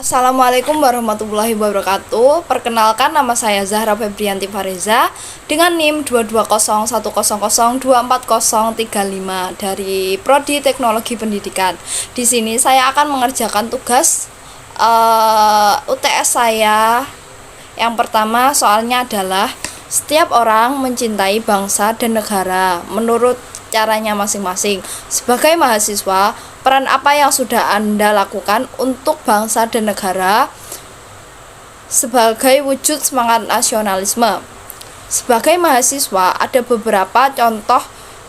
Assalamualaikum warahmatullahi wabarakatuh. Perkenalkan, nama saya Zahra Febrianti Fariza dengan NIM 22010024035 dari Prodi Teknologi Pendidikan. Di sini saya akan mengerjakan tugas UTS saya. Yang pertama, soalnya adalah setiap orang mencintai bangsa dan negara menurut caranya masing-masing. Sebagai mahasiswa, peran apa yang sudah Anda lakukan untuk bangsa dan negara sebagai wujud semangat nasionalisme? Sebagai mahasiswa, ada beberapa contoh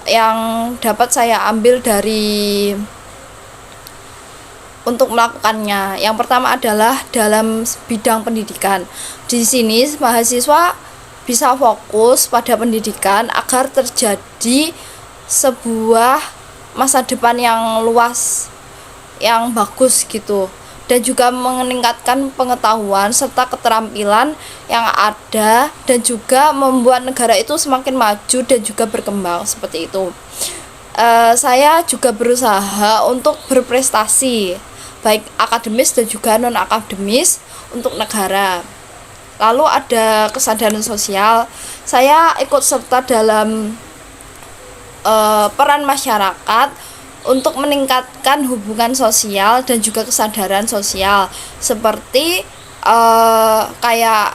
yang dapat saya ambil untuk melakukannya. Yang pertama adalah dalam bidang pendidikan. Di sini mahasiswa bisa fokus pada pendidikan agar terjadi sebuah masa depan yang luas, yang bagus gitu, dan juga meningkatkan pengetahuan serta keterampilan yang ada, dan juga membuat negara itu semakin maju dan juga berkembang seperti itu. Saya juga berusaha untuk berprestasi baik akademis dan juga non akademis untuk negara. Lalu ada kesadaran sosial. Saya ikut serta dalam peran masyarakat untuk meningkatkan hubungan sosial dan juga kesadaran sosial, seperti kayak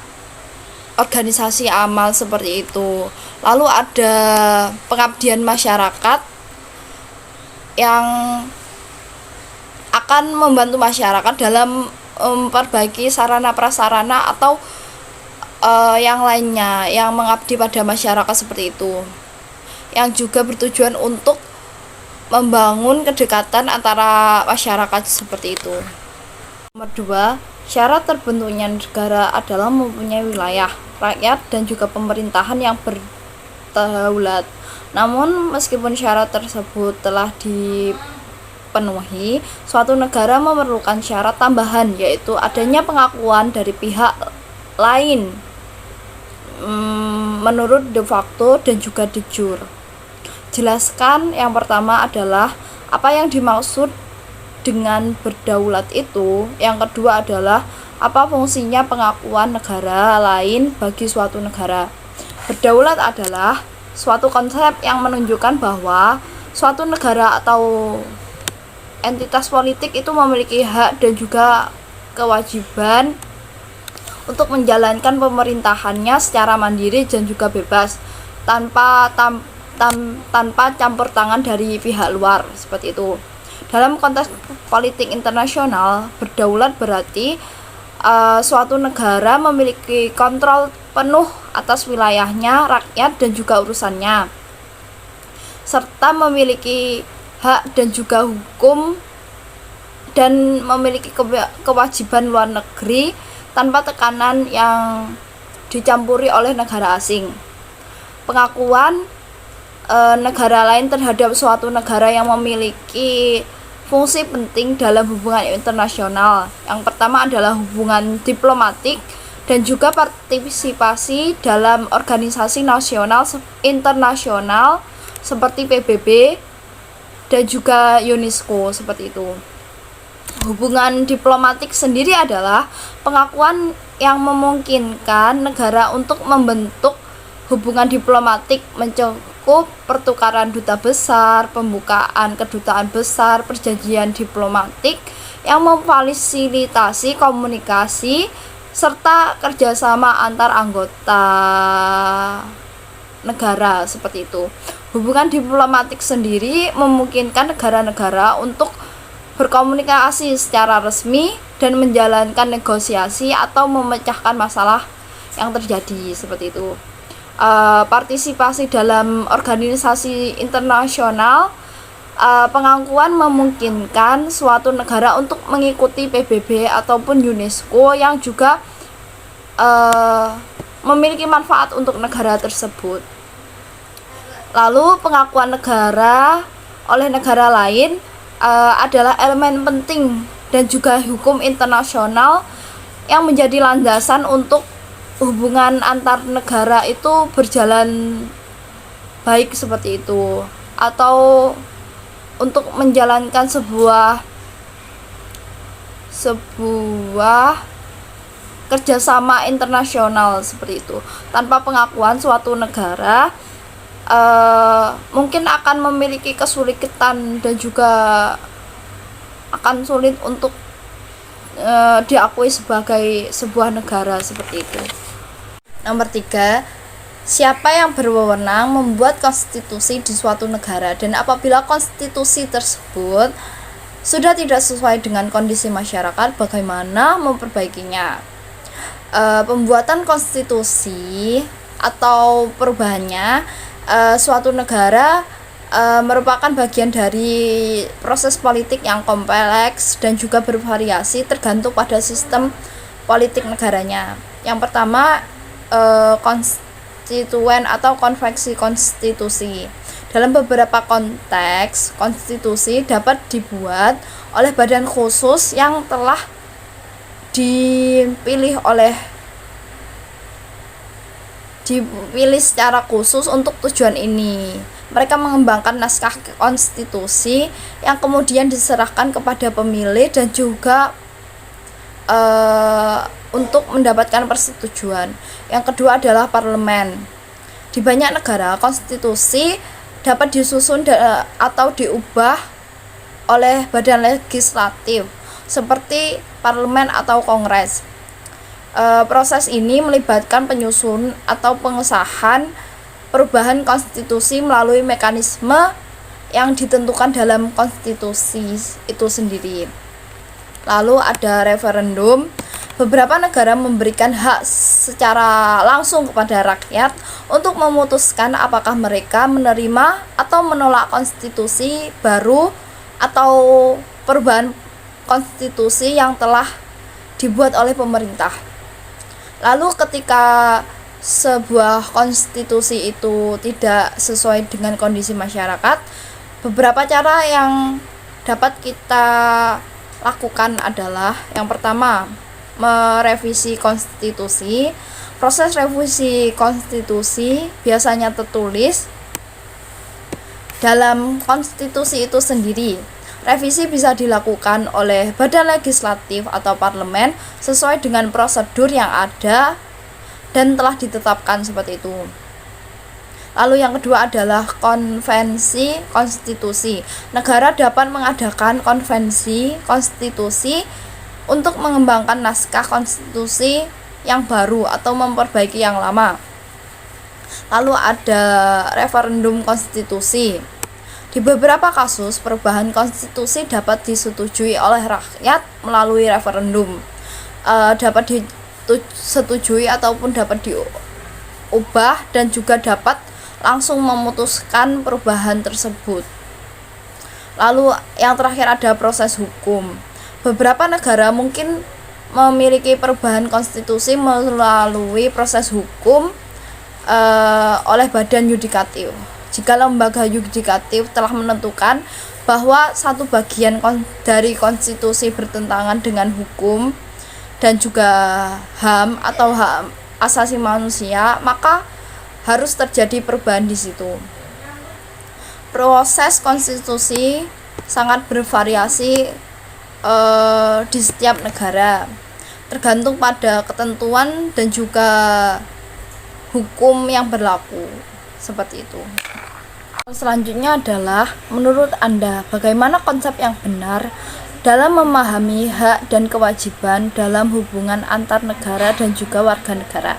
organisasi amal seperti itu. Lalu ada pengabdian masyarakat yang akan membantu masyarakat dalam memperbaiki sarana prasarana atau yang lainnya yang mengabdi pada masyarakat seperti itu, yang juga bertujuan untuk membangun kedekatan antara masyarakat seperti itu. Nomor 2, syarat terbentuknya negara adalah mempunyai wilayah, rakyat, dan juga pemerintahan yang berdaulat. Namun meskipun syarat tersebut telah dipenuhi, suatu negara memerlukan syarat tambahan, yaitu adanya pengakuan dari pihak lain menurut de facto dan juga de jure. Jelaskan. Yang pertama adalah apa yang dimaksud dengan berdaulat itu. Yang kedua adalah apa fungsinya pengakuan negara lain bagi suatu negara. Berdaulat adalah suatu konsep yang menunjukkan bahwa suatu negara atau entitas politik itu memiliki hak dan juga kewajiban untuk menjalankan pemerintahannya secara mandiri dan juga bebas, tanpa campur tangan dari pihak luar seperti itu. Dalam konteks politik internasional, berdaulat berarti suatu negara memiliki kontrol penuh atas wilayahnya, rakyat, dan juga urusannya, serta memiliki hak dan juga hukum dan memiliki kewajiban luar negeri tanpa tekanan yang dicampuri oleh negara asing. Pengakuan negara lain terhadap suatu negara yang memiliki fungsi penting dalam hubungan internasional. Yang pertama adalah hubungan diplomatik dan juga partisipasi dalam organisasi nasional internasional seperti PBB dan juga UNESCO seperti itu. Hubungan diplomatik sendiri adalah pengakuan yang memungkinkan negara untuk membentuk hubungan diplomatik mencakup pertukaran duta besar, pembukaan kedutaan besar, perjanjian diplomatik yang memfasilitasi komunikasi serta kerjasama antar anggota negara seperti itu. Hubungan diplomatik sendiri memungkinkan negara-negara untuk berkomunikasi secara resmi dan menjalankan negosiasi atau memecahkan masalah yang terjadi seperti itu. Partisipasi dalam organisasi internasional, pengakuan memungkinkan suatu negara untuk mengikuti PBB ataupun UNESCO yang juga memiliki manfaat untuk negara tersebut. Lalu pengakuan negara oleh negara lain adalah elemen penting dan juga hukum internasional yang menjadi landasan untuk hubungan antar negara itu berjalan baik seperti itu, atau untuk menjalankan sebuah kerjasama internasional seperti itu. Tanpa pengakuan suatu negara mungkin akan memiliki kesulitan dan juga akan sulit untuk diakui sebagai sebuah negara seperti itu. Nomor 3, siapa yang berwenang membuat konstitusi di suatu negara, dan apabila konstitusi tersebut sudah tidak sesuai dengan kondisi masyarakat, bagaimana memperbaikinya. Pembuatan konstitusi atau perubahannya suatu negara merupakan bagian dari proses politik yang kompleks dan juga bervariasi tergantung pada sistem politik negaranya. Yang pertama, konstituen atau konvensi konstitusi. Dalam beberapa konteks, konstitusi dapat dibuat oleh badan khusus yang telah dipilih secara khusus untuk tujuan ini. Mereka mengembangkan naskah konstitusi yang kemudian diserahkan kepada pemilih dan juga untuk mendapatkan persetujuan. Yang kedua adalah parlemen. Di banyak negara, konstitusi dapat disusun atau diubah oleh badan legislatif seperti parlemen atau kongres. Proses ini melibatkan penyusun atau pengesahan perubahan konstitusi melalui mekanisme yang ditentukan dalam konstitusi itu sendiri. Lalu ada referendum. Beberapa negara memberikan hak secara langsung kepada rakyat untuk memutuskan apakah mereka menerima atau menolak konstitusi baru atau perubahan konstitusi yang telah dibuat oleh pemerintah. Lalu ketika sebuah konstitusi itu tidak sesuai dengan kondisi masyarakat, beberapa cara yang dapat kita lakukan adalah yang pertama, merevisi konstitusi. Proses revisi konstitusi biasanya tertulis dalam konstitusi itu sendiri. Revisi bisa dilakukan oleh badan legislatif atau parlemen sesuai dengan prosedur yang ada dan telah ditetapkan seperti itu. Lalu yang kedua adalah konvensi konstitusi. Negara dapat mengadakan konvensi konstitusi untuk mengembangkan naskah konstitusi yang baru atau memperbaiki yang lama. Lalu ada referendum konstitusi. Di beberapa kasus, perubahan konstitusi dapat disetujui oleh rakyat melalui referendum. Dapat disetujui ataupun dapat diubah dan juga dapat langsung memutuskan perubahan tersebut. Lalu yang terakhir ada proses hukum. Beberapa negara mungkin memiliki perubahan konstitusi melalui proses hukum oleh badan yudikatif. Jika lembaga yudikatif telah menentukan bahwa satu bagian dari konstitusi bertentangan dengan hukum dan juga HAM atau hak asasi manusia, maka harus terjadi perubahan di situ. Proses konstitusi sangat bervariasi di setiap negara, tergantung pada ketentuan dan juga hukum yang berlaku. Seperti itu. Selanjutnya adalah, menurut Anda, bagaimana konsep yang benar dalam memahami hak dan kewajiban dalam hubungan antar negara dan juga warga negara?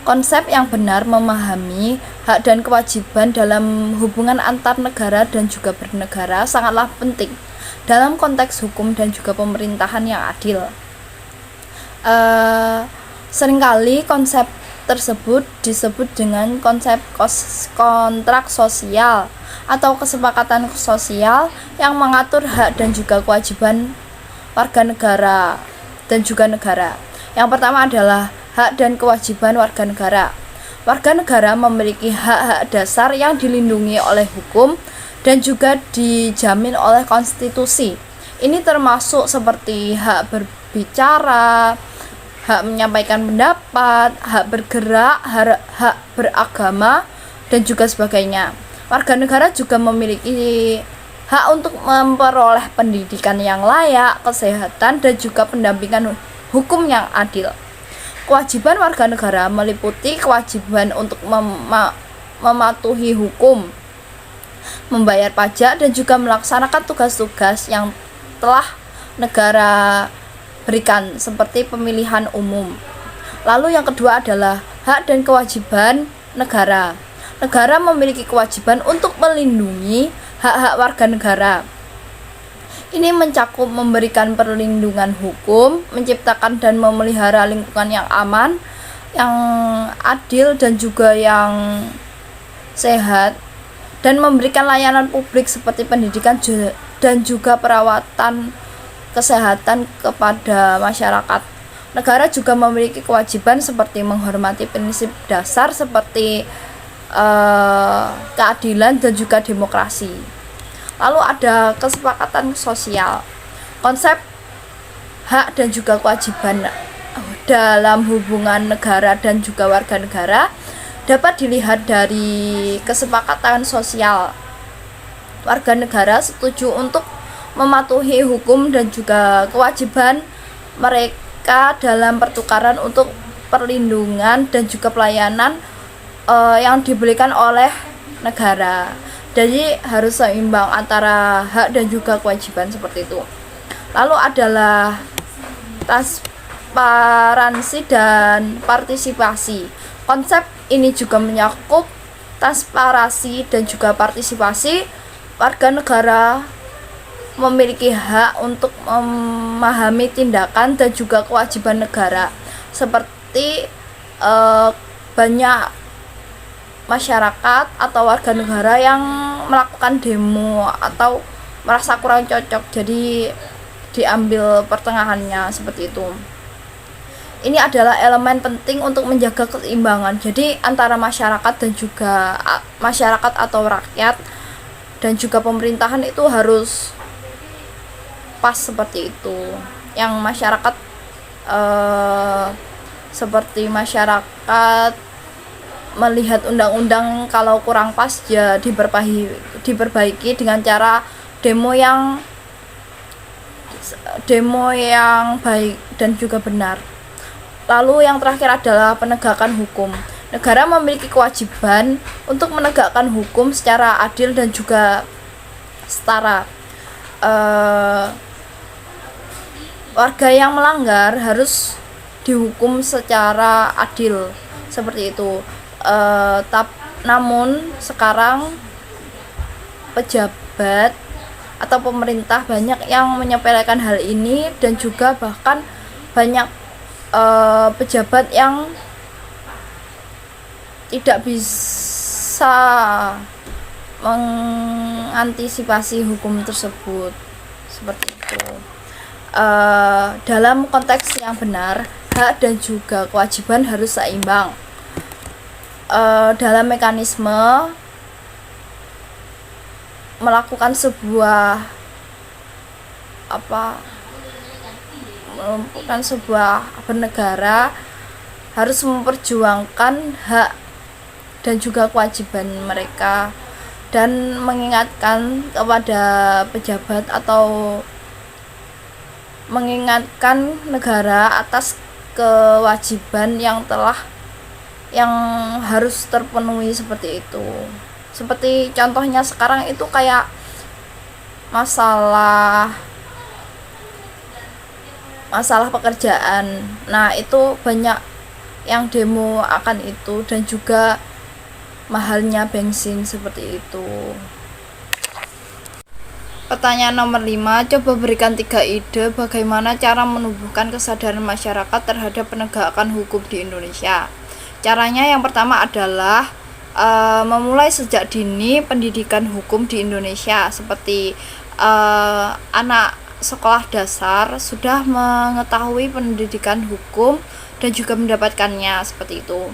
Konsep yang benar memahami hak dan kewajiban dalam hubungan antar negara dan juga bernegara sangatlah penting dalam konteks hukum dan juga pemerintahan yang adil. Seringkali konsep tersebut disebut dengan konsep kontrak sosial atau kesepakatan sosial yang mengatur hak dan juga kewajiban warga negara dan juga negara. Yang pertama adalah hak dan kewajiban warga negara. Warga negara memiliki hak-hak dasar yang dilindungi oleh hukum dan juga dijamin oleh konstitusi. Ini termasuk seperti hak berbicara, hak menyampaikan pendapat, hak bergerak, hak beragama, dan juga sebagainya. Warga negara juga memiliki hak untuk memperoleh pendidikan yang layak, kesehatan, dan juga pendampingan hukum yang adil. Kewajiban warga negara meliputi kewajiban untuk mematuhi hukum, membayar pajak, dan juga melaksanakan tugas-tugas yang telah negara berikan seperti pemilihan umum. Lalu yang kedua adalah hak dan kewajiban negara. Negara memiliki kewajiban untuk melindungi hak-hak warga negara. Ini mencakup memberikan perlindungan hukum, menciptakan dan memelihara lingkungan yang aman, yang adil dan juga yang sehat, dan memberikan layanan publik seperti pendidikan dan juga perawatan kesehatan kepada masyarakat. Negara juga memiliki kewajiban seperti menghormati prinsip dasar seperti keadilan dan juga demokrasi. Lalu ada kesepakatan sosial. Konsep hak dan juga kewajiban dalam hubungan negara dan juga warga negara dapat dilihat dari kesepakatan sosial. Warga negara setuju untuk mematuhi hukum dan juga kewajiban mereka dalam pertukaran untuk perlindungan dan juga pelayanan yang diberikan oleh negara. Jadi harus seimbang antara hak dan juga kewajiban seperti itu. Lalu adalah transparansi dan partisipasi. Konsep ini juga mencakup transparansi dan juga partisipasi. Warga negara memiliki hak untuk memahami tindakan dan juga kewajiban negara, seperti banyak masyarakat atau warga negara yang melakukan demo atau merasa kurang cocok, jadi diambil pertengahannya seperti itu. Ini adalah elemen penting untuk menjaga keseimbangan, jadi antara masyarakat dan juga masyarakat atau rakyat dan juga pemerintahan itu harus pas seperti itu. Yang masyarakat seperti masyarakat melihat undang-undang kalau kurang pas ya diperbaiki dengan cara demo yang baik dan juga benar. Lalu yang terakhir adalah penegakan hukum. Negara memiliki kewajiban untuk menegakkan hukum secara adil dan juga setara. Warga yang melanggar harus dihukum secara adil seperti itu. Namun sekarang pejabat atau pemerintah banyak yang menyepelekan hal ini, dan juga bahkan banyak pejabat yang tidak bisa mengantisipasi hukum tersebut seperti itu. Dalam konteks yang benar, hak dan juga kewajiban harus seimbang. Dalam mekanisme melakukan sebuah bernegara harus memperjuangkan hak dan juga kewajiban mereka, dan mengingatkan kepada pejabat atau mengingatkan negara atas kewajiban yang harus terpenuhi seperti itu. Seperti contohnya sekarang itu kayak masalah pekerjaan. Nah, itu banyak yang demo akan itu, dan juga mahalnya bensin seperti itu. Pertanyaan nomor 5, coba berikan 3 ide bagaimana cara menumbuhkan kesadaran masyarakat terhadap penegakan hukum di Indonesia. Caranya yang pertama adalah memulai sejak dini pendidikan hukum di Indonesia, seperti anak sekolah dasar sudah mengetahui pendidikan hukum dan juga mendapatkannya seperti itu.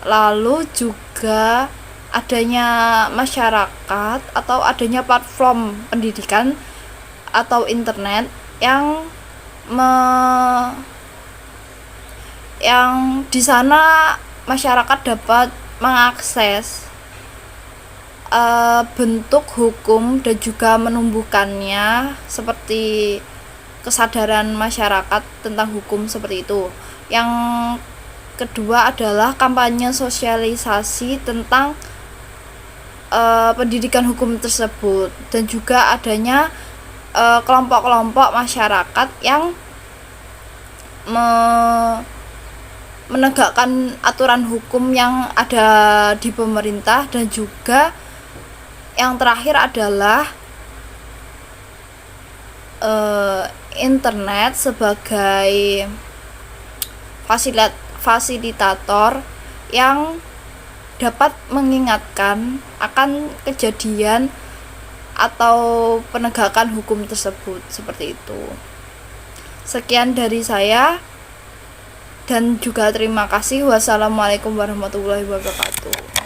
Lalu juga adanya masyarakat atau adanya platform pendidikan atau internet yang di sana masyarakat dapat mengakses bentuk hukum dan juga menumbuhkannya, seperti kesadaran masyarakat tentang hukum seperti itu. Yang kedua adalah kampanye sosialisasi tentang pendidikan hukum tersebut, dan juga adanya kelompok-kelompok masyarakat yang menegakkan aturan hukum yang ada di pemerintah. Dan juga yang terakhir adalah internet sebagai fasilitator yang dapat mengingatkan akan kejadian atau penegakan hukum tersebut, seperti itu. Sekian dari saya, dan juga terima kasih. Wassalamualaikum warahmatullahi wabarakatuh.